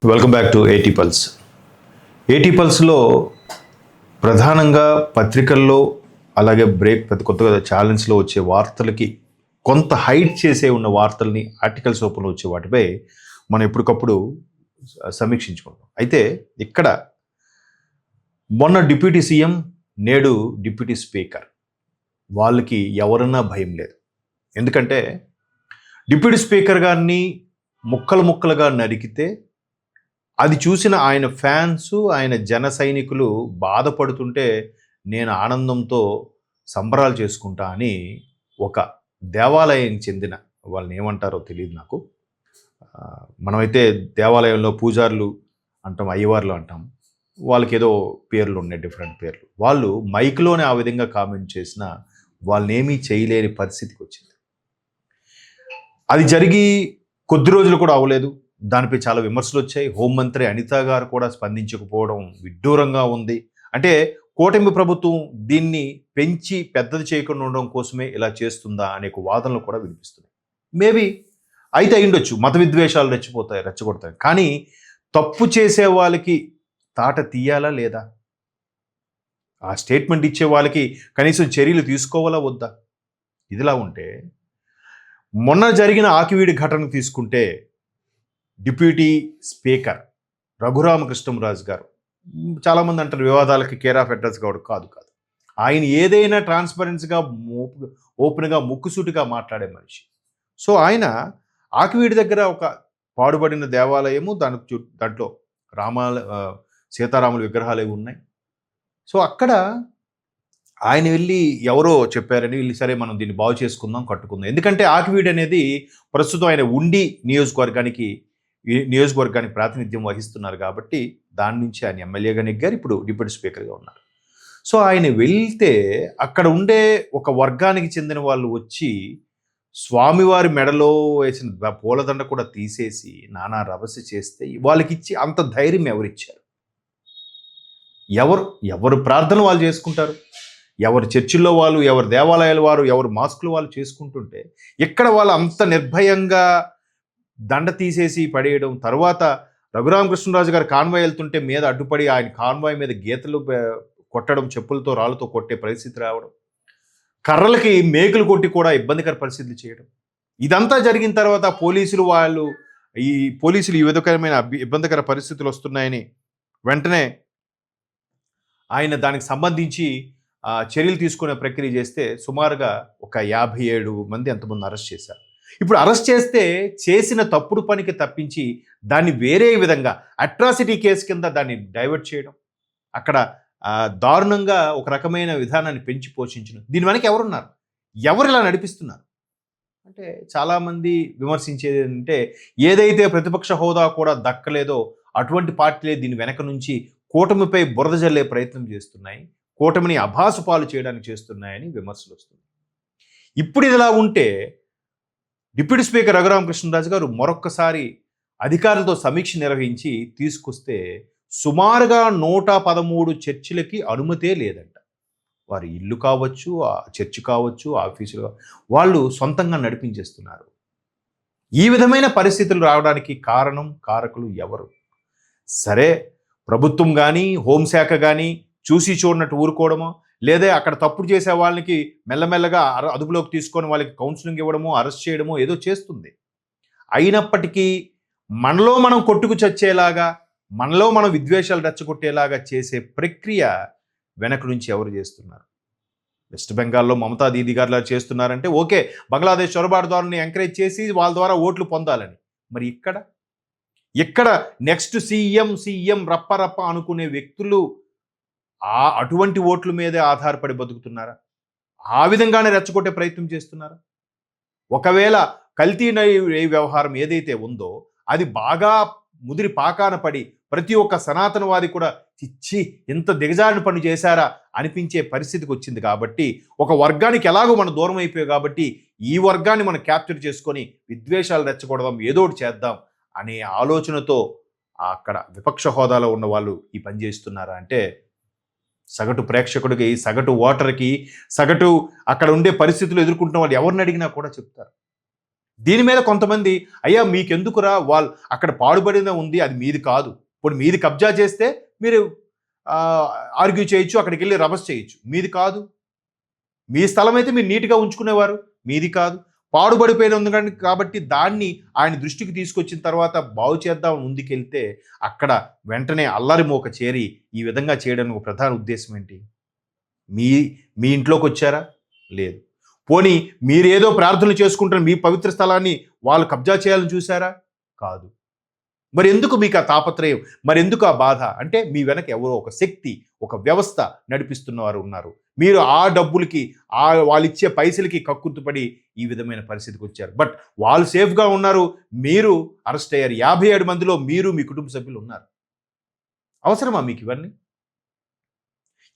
Welcome back to ఏటీ pulse. ఏటీ పల్స్లో ప్రధానంగా పత్రికల్లో అలాగే కొత్తగా ఛానల్స్లో వచ్చే వార్తలకి కొంత హైడ్ చేసే ఉన్న వార్తల్ని ఆర్టికల్స్ రూపంలో వచ్చే వాటిపై మనం ఎప్పటికప్పుడు సమీక్షించుకుంటాం. అయితే ఇక్కడ మొన్న డిప్యూటీ సీఎం, నేడు డిప్యూటీ స్పీకర్, వాళ్ళకి ఎవరన్నా భయం లేదు. ఎందుకంటే డిప్యూటీ స్పీకర్ గారిని ముక్కలుగా నరికితే అది చూసిన ఆయన ఫ్యాన్స్, ఆయన జన సైనికులు బాధపడుతుంటే నేను ఆనందంతో సంబరాలు చేసుకుంటా అని ఒక దేవాలయానికి చెందిన వాళ్ళని ఏమంటారో తెలియదు నాకు. మనమైతే దేవాలయంలో పూజారులు అంటాం, అయ్యవార్లు అంటాం, వాళ్ళకి ఏదో పేర్లు ఉన్నాయి, డిఫరెంట్ పేర్లు. వాళ్ళు మైక్లోనే ఆ విధంగా కామెంట్ చేసినా వాళ్ళని ఏమీ చేయలేని పరిస్థితికి వచ్చింది. అది జరిగి కొద్ది రోజులు కూడా అవ్వలేదు, దానిపై చాలా విమర్శలు వచ్చాయి. హోంమంత్రి అనిత గారు కూడా స్పందించకపోవడం విడ్డూరంగా ఉంది. అంటే కూటమి ప్రభుత్వం దీన్ని పెంచి పెద్దది చేయకుండా ఉండడం కోసమే ఇలా చేస్తుందా అనే వాదనలు కూడా వినిపిస్తున్నాయి. మేబీ అయితే అయ్యుండొచ్చు, మత విద్వేషాలు రెచ్చగొడతాయి. కానీ తప్పు చేసే వాళ్ళకి తాట తీయాలా లేదా? ఆ స్టేట్మెంట్ ఇచ్చే వాళ్ళకి కనీసం చర్యలు తీసుకోవాలా వద్దా? ఇదిలా ఉంటే మొన్న జరిగిన ఆకివీడి ఘటన తీసుకుంటే డిప్యూటీ స్పీకర్ రఘురామకృష్ణంరాజు గారు, చాలామంది అంటారు వివాదాలకి కేర్ ఆఫ్ అడ్రస్ కాదు. ఆయన ఏదైనా ట్రాన్స్పరెన్సీగా ఓపెన్గా ముక్కుసూటిగా మాట్లాడే మనిషి. సో ఆయన ఆకివీడి దగ్గర ఒక పాడుబడిన దేవాలయము, దాంట్లో సీతారాముల విగ్రహాలు ఉన్నాయి. సో అక్కడ ఆయన వెళ్ళి ఎవరో చెప్పారని వెళ్ళి సరే మనం దీన్ని బాగు చేసుకుందాం, కట్టుకుందాం. ఎందుకంటే ఆకివీడి అనేది ప్రస్తుతం ఆయన ఉండి నియోజకవర్గానికి ప్రాతినిధ్యం వహిస్తున్నారు కాబట్టి దాని నుంచి ఆయన ఎమ్మెల్యేగా నెగ్గారు, ఇప్పుడు డిప్యూటీ స్పీకర్గా ఉన్నారు. సో ఆయన వెళ్తే అక్కడ ఉండే ఒక వర్గానికి చెందిన వాళ్ళు వచ్చి స్వామివారి మెడలో వేసిన పూలదండ కూడా తీసేసి నానా రభస చేస్తే వాళ్ళకి ఇచ్చి అంత ధైర్యం ఎవరిచ్చారు? ఎవరు ప్రార్థన వాళ్ళు చేసుకుంటారు, ఎవరు చర్చిల్లో వాళ్ళు, ఎవరు దేవాలయాల వారు, ఎవరు మాస్కులు వాళ్ళు చేసుకుంటుంటే ఇక్కడ వాళ్ళు అంత నిర్భయంగా దండ తీసేసి పడేయడం. తర్వాత రఘురామకృష్ణరాజు గారు కాన్వాయ్ వెళ్తుంటే మీద అడ్డుపడి ఆయన కాన్వాయ్ మీద గీతలు కొట్టడం, చెప్పులతో రాళ్ళతో కొట్టే పరిస్థితి రావడం, కర్రలకి మేకులు కొట్టి కూడా ఇబ్బందికర పరిస్థితులు చేయడం. ఇదంతా జరిగిన తర్వాత పోలీసులు ఈ విధమైన ఇబ్బందికర పరిస్థితులు వస్తున్నాయని వెంటనే ఆయన దానికి సంబంధించి చర్యలు తీసుకునే ప్రక్రియ చేస్తే సుమారుగా ఒక 57 మంది ఎంతమంది అరెస్ట్ చేశారు. ఇప్పుడు అరెస్ట్ చేస్తే చేసిన తప్పుడు పనికి తప్పించి దాన్ని వేరే విధంగా అట్రాసిటీ కేసు కింద దాన్ని డైవర్ట్ చేయడం, అక్కడ దారుణంగా ఒక రకమైన విధానాన్ని పెంచి పోషించడం. దీని వెనక ఎవరున్నారు? ఎవరు ఇలా నడిపిస్తున్నారు? అంటే చాలామంది విమర్శించేది ఏంటంటే ఏదైతే ప్రతిపక్ష హోదా కూడా దక్కలేదో అటువంటి పార్టీలే దీని వెనక నుంచి కూటమిపై బురద జల్లే ప్రయత్నం చేస్తున్నాయి, కూటమిని అభాసుపాలు చేయడానికి చేస్తున్నాయని విమర్శలు వస్తున్నాయి. ఇప్పుడు ఇదిలా ఉంటే డిప్యూటీ స్పీకర్ రఘురామకృష్ణరాజు గారు మరొక్కసారి అధికారులతో సమీక్ష నిర్వహించి తీసుకొస్తే సుమారుగా 113 చర్చిలకి అనుమతే లేదంట. వారి ఇల్లు కావచ్చు, చర్చి కావచ్చు, ఆఫీసులు వాళ్ళు సొంతంగా నడిపించేస్తున్నారు. ఈ విధమైన పరిస్థితులు రావడానికి కారకులు ఎవరు? సరే, ప్రభుత్వం కానీ హోంశాఖ కానీ చూసి చూడనట్టు ఊరుకోవడమో, లేదా అక్కడ తప్పుడు చేసే వాళ్ళకి మెల్లమెల్లగా అదుపులోకి తీసుకొని వాళ్ళకి కౌన్సిలింగ్ ఇవ్వడమో, అరెస్ట్ చేయడమో ఏదో చేస్తుంది. అయినప్పటికీ మనలో మనం కొట్టుకు చచ్చేలాగా, మనలో మనం విద్వేషాలు రెచ్చగొట్టేలాగా చేసే ప్రక్రియ వెనక నుంచి ఎవరు చేస్తున్నారు? వెస్ట్ బెంగాల్లో మమతా దీదీ గారు చేస్తున్నారంటే ఓకే, బంగ్లాదేశ్ చొరబాటుదారుని ఎంకరేజ్ చేసి వాళ్ళ ద్వారా ఓట్లు పొందాలని. మరి ఇక్కడ నెక్స్ట్ సీఎం రప్ప అనుకునే వ్యక్తులు అటువంటి ఓట్ల మీదే ఆధారపడి బతుకుతున్నారా? ఆ విధంగానే రెచ్చగొట్టే ప్రయత్నం చేస్తున్నారా? ఒకవేళ కల్తీ వ్యవహారం ఏదైతే ఉందో అది బాగా ముదిరి పాకాన పడి ప్రతి ఒక్క సనాతనవాది కూడా చిచ్చి ఇంత దిగజారిన పని చేశారా అనిపించే పరిస్థితికి వచ్చింది. కాబట్టి ఒక వర్గానికి ఎలాగో మనం దూరం అయిపోయాం కాబట్టి ఈ వర్గాన్ని మనం క్యాప్చర్ చేసుకొని విద్వేషాలు రెచ్చగొడదాం, ఏదోటి చేద్దాం అనే ఆలోచనతో అక్కడ విపక్ష హోదాలో ఉన్న వాళ్ళు ఈ పని చేస్తున్నారా అంటే సగటు ప్రేక్షకుడికి, సగటు ఓటర్కి, సగటు అక్కడ ఉండే పరిస్థితులు ఎదుర్కొంటున్న వాళ్ళు ఎవరిని అడిగినా కూడా చెప్తారు దీని మీద కొంతమంది అయ్యా మీకెందుకురా వాళ్ళు అక్కడ పాడుబడిన ఉంది అది మీది కాదు, ఇప్పుడు మీది కబ్జా చేస్తే మీరు ఆర్గ్యూ చేయొచ్చు, అక్కడికి వెళ్ళి రభస్ చేయొచ్చు, మీది కాదు, మీ స్థలం అయితే మీరు నీట్గా ఉంచుకునేవారు, మీది కాదు, పాడుబడిపోయిన ఉంది కాబట్టి దాన్ని ఆయన దృష్టికి తీసుకొచ్చిన తర్వాత బాగు చేద్దాం ముందుకెళ్తే అక్కడ వెంటనే అల్లరి మోక చేరి ఈ విధంగా చేయడానికి ఒక ప్రధాన ఉద్దేశం ఏంటి? మీ మీ ఇంట్లోకి వచ్చారా? లేదు. పోనీ మీరేదో ప్రార్థనలు చేసుకుంటున్న మీ పవిత్ర స్థలాన్ని వాళ్ళు కబ్జా చేయాలని చూసారా? కాదు. మరి ఎందుకు మీకు ఆ తాపత్రయం, మరి ఎందుకు ఆ బాధ? అంటే మీ వెనక ఎవరో ఒక శక్తి, ఒక వ్యవస్థ నడిపిస్తున్నవారు ఉన్నారు. మీరు ఆ డబ్బులకి వాళ్ళు ఇచ్చే పైసలకి కక్కుర్తుపడి ఈ విధమైన పరిస్థితికి వచ్చారు. బట్ వాళ్ళు సేఫ్గా ఉన్నారు, మీరు అరెస్ట్ అయ్యారు. 57 మందిలో మీరు మీ కుటుంబ సభ్యులు ఉన్నారు. అవసరమా మీకు ఇవన్నీ?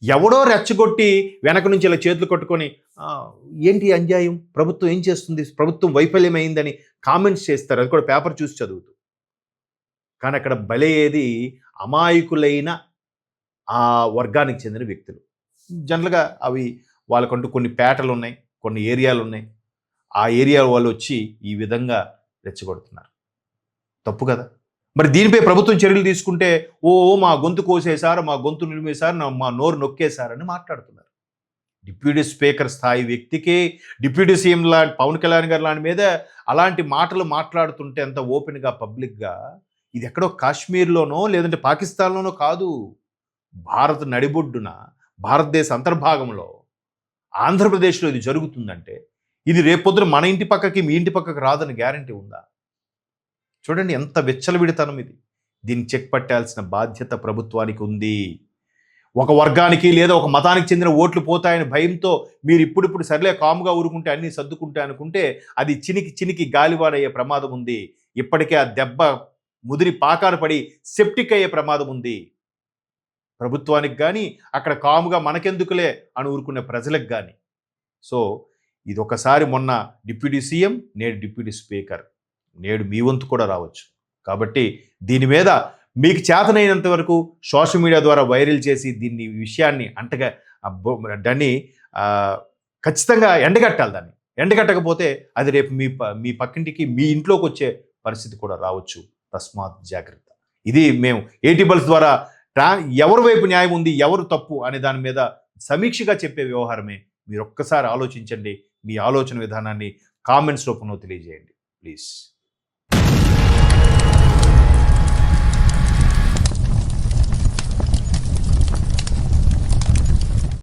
ఎవడో రెచ్చగొట్టి వెనక నుంచి ఇలా చేతులు కొట్టుకొని ఏంటి అన్యాయం, ప్రభుత్వం ఏం చేస్తుంది, ప్రభుత్వం వైఫల్యమైందని కామెంట్స్ చేస్తారు, అది కూడా పేపర్ చూసి చదువుతూ. కానీ అక్కడ బలయ్యేది అమాయకులైన ఆ వర్గానికి చెందిన వ్యక్తులు. జనరల్గా అవి వాళ్ళకంటూ కొన్ని పేటలు ఉన్నాయి, కొన్ని ఏరియాలు ఉన్నాయి. ఆ ఏరియా వాళ్ళు వచ్చి ఈ విధంగా రెచ్చగొడుతున్నారు. తప్పు కదా? మరి దీనిపై ప్రభుత్వం చర్యలు తీసుకుంటే మా గొంతు కోసేశారు, మా గొంతు నిలిమేశారు, మా నోరు నొక్కేశారని మాట్లాడుతున్నారు. డిప్యూటీ స్పీకర్ స్థాయి వ్యక్తికి, డిప్యూటీ సీఎం లాంటి పవన్ కళ్యాణ్ గారు లాంటి మీద అలాంటి మాటలు మాట్లాడుతుంటే ఎంత ఓపెన్గా పబ్లిక్గా, ఇది ఎక్కడో కాశ్మీర్లోనో లేదంటే పాకిస్తాన్లోనో కాదు, భారత నడిబొడ్డున భారతదేశ అంతర్భాగంలో ఆంధ్రప్రదేశ్లో ఇది జరుగుతుందంటే ఇది రేపొద్దున మన ఇంటి పక్కకి మీ ఇంటి పక్కకి రాదని గ్యారంటీ ఉందా? చూడండి ఎంత విచ్చలవిడితనం ఇది. దీన్ని చెక్ పట్టాల్సిన బాధ్యత ప్రభుత్వానికి ఉంది. ఒక వర్గానికి లేదా ఒక మతానికి చెందిన ఓట్లు పోతాయని భయంతో మీరు ఇప్పుడిప్పుడు సర్లే కాముగా ఊరుకుంటే అన్నీ సర్దుకుంటే అనుకుంటే అది చినికి చినికి గాలివాడయ్యే ప్రమాదం ఉంది. ఇప్పటికే ఆ దెబ్బ ముదిరి పాకాలు పడి సెప్టిక్ అయ్యే ప్రమాదం ఉంది. ప్రభుత్వానికి కానీ అక్కడ కాముగా మనకెందుకులే అని ఊరుకునే ప్రజలకు కానీ. సో ఇది ఒకసారి మొన్న డిప్యూటీ సీఎం, నేడు డిప్యూటీ స్పీకర్, నేడు మీ వంతు కూడా రావచ్చు. కాబట్టి దీని మీద మీకు చేతనైనంత వరకు సోషల్ మీడియా ద్వారా వైరల్ చేసి దీన్ని విషయాన్ని దాన్ని ఖచ్చితంగా ఎండగట్టాలి. దాన్ని ఎండగట్టకపోతే అది రేపు మీ పక్కింటికి మీ ఇంట్లోకి వచ్చే పరిస్థితి కూడా రావచ్చు. తస్మాత్ జాగ్రత్త. ఇది మేము ఏటీబల్స్ ద్వారా ఎవరి వైపు న్యాయం ఉంది, ఎవరు తప్పు అనే దాని మీద సమీక్షగా చెప్పే వ్యవహారమే. మీరు ఒక్కసారి ఆలోచించండి. మీ ఆలోచన విధానాన్ని కామెంట్స్ రూపంలో తెలియజేయండి ప్లీజ్.